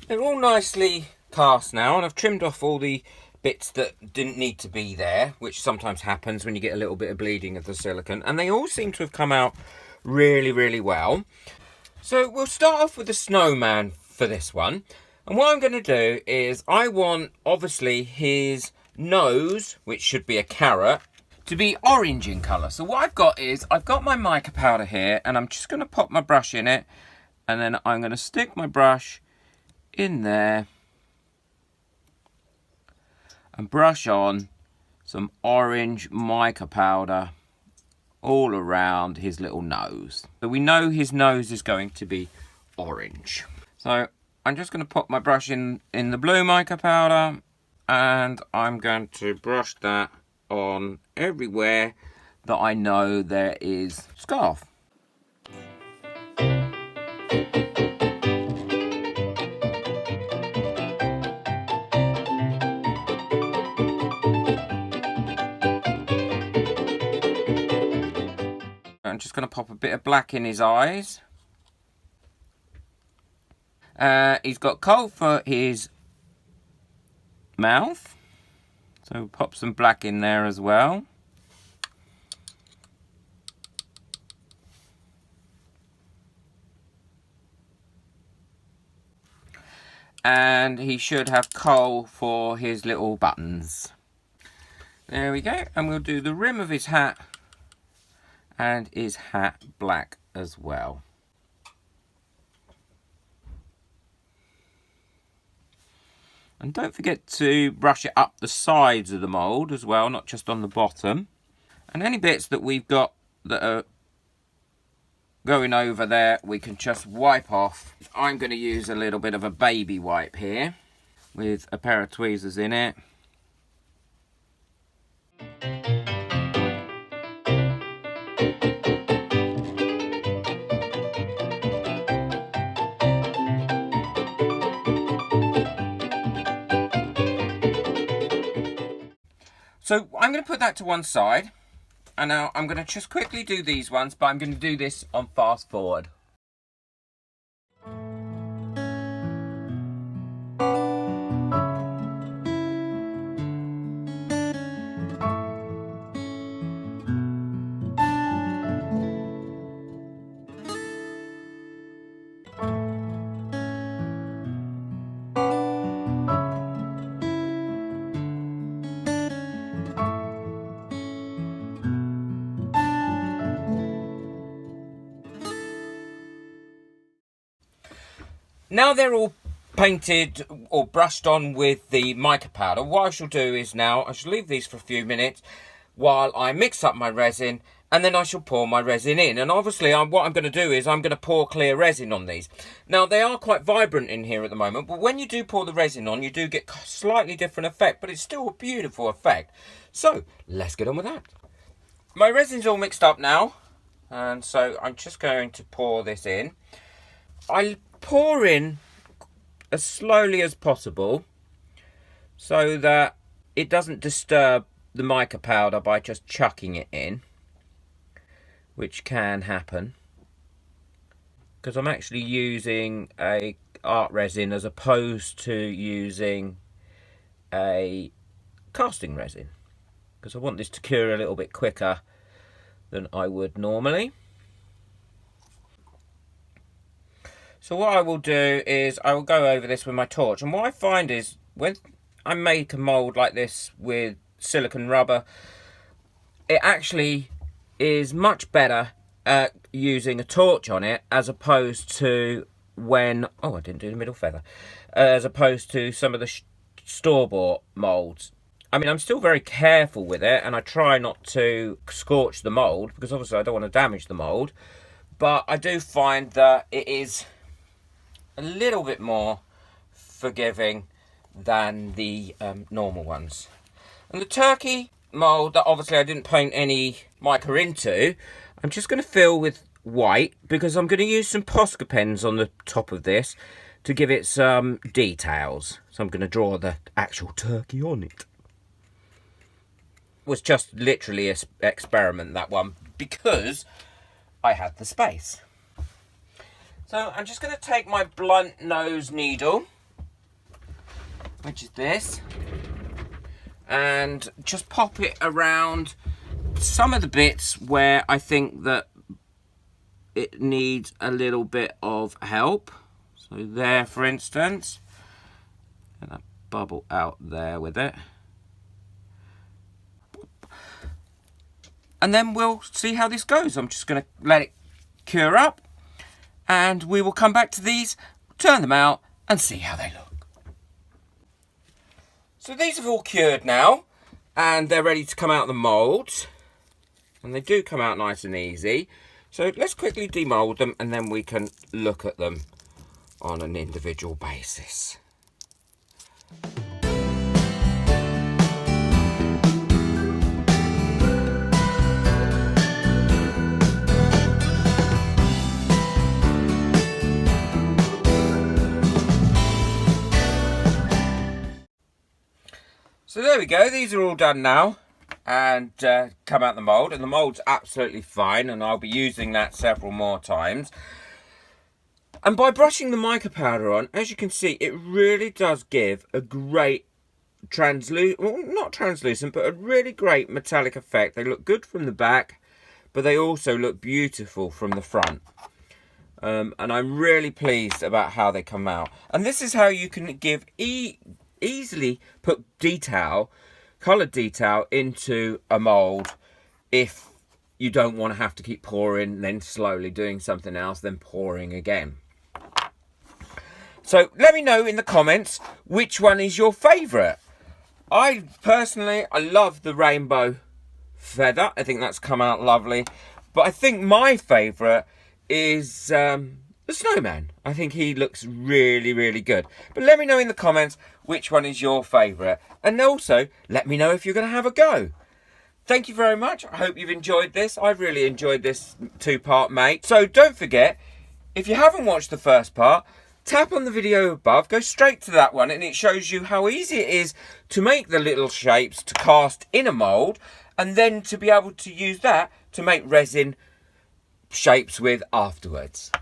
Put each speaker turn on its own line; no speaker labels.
They're all nicely cast now, and I've trimmed off all the bits that didn't need to be there, which sometimes happens when you get a little bit of bleeding of the silicone, and they all seem to have come out really, really well. So we'll start off with the snowman for this one, and what I'm going to do is I want, obviously, his nose, which should be a carrot, to be orange in colour. So what I've got is, I've got my mica powder here, and I'm just going to pop my brush in it, and then I'm going to stick my brush in there and brush on some orange mica powder all around his little nose. So we know his nose is going to be orange. So I'm just going to put my brush in the blue mica powder, and I'm going to brush that on everywhere that I know there is scarf. I'm just going to pop a bit of black in his eyes. He's got coal for his mouth, so we'll pop some black in there as well. And he should have coal for his little buttons. There we go, and we'll do the rim of his hat and his hat black as well. And don't forget to brush it up the sides of the mould as well, not just on the bottom. And any bits that we've got that are going over there, we can just wipe off. I'm going to use a little bit of a baby wipe here with a pair of tweezers in it. So I'm going to put that to one side, and now I'm going to just quickly do these ones, but I'm going to do this on fast forward. Now they're all painted or brushed on with the mica powder, what I shall do is now I shall leave these for a few minutes while I mix up my resin, and then I shall pour my resin in. And obviously what I'm going to do is I'm going to pour clear resin on these. Now they are quite vibrant in here at the moment, but when you do pour the resin on, you do get a slightly different effect, but it's still a beautiful effect. So let's get on with that. My resin's all mixed up now, and so I'm just going to pour this in. I pour in as slowly as possible so that it doesn't disturb the mica powder by just chucking it in, which can happen because I'm actually using a art resin as opposed to using a casting resin, because I want this to cure a little bit quicker than I would normally. So what I will do is I will go over this with my torch, and what I find is when I make a mould like this with silicone rubber, it actually is much better at using a torch on it as opposed to when, oh I didn't do the middle feather, as opposed to some of the store-bought moulds. I mean, I'm still very careful with it, and I try not to scorch the mould because obviously I don't want to damage the mould, but I do find that it is a little bit more forgiving than the normal ones. And the turkey mould that obviously I didn't paint any mica into, I'm just going to fill with white because I'm going to use some Posca pens on the top of this to give it some details. So I'm going to draw the actual turkey on it. It was just literally an experiment, that one, because I had the space. So I'm just going to take my blunt nose needle which is this, and just pop it around some of the bits where I think that it needs a little bit of help. So there, for instance, and a bubble out there with it. And then we'll see how this goes. I'm just going to let it cure up, and we will come back to these, turn them out, and see how they look. So these have all cured now, and they're ready to come out of the mould. And they do come out nice and easy. So let's quickly demould them, and then we can look at them on an individual basis. So there we go, these are all done now and come out the mould, and the mould's absolutely fine, and I'll be using that several more times. And by brushing the mica powder on, as you can see, it really does give a great not translucent, but a really great metallic effect. They look good from the back, but they also look beautiful from the front. And I'm really pleased about how they come out. And this is how you can give easily put detail, coloured detail, into a mould if you don't want to have to keep pouring, then slowly doing something else, then pouring again. So let me know in the comments which one is your favourite. I love the rainbow feather. I think that's come out lovely. But I think my favourite is the snowman. I think he looks really, really good. But let me know in the comments which one is your favourite. And also, let me know if you're going to have a go. Thank you very much. I hope you've enjoyed this. I've really enjoyed this two-part mate. So don't forget, if you haven't watched the first part, tap on the video above, go straight to that one, and it shows you how easy it is to make the little shapes to cast in a mould, and then to be able to use that to make resin shapes with afterwards.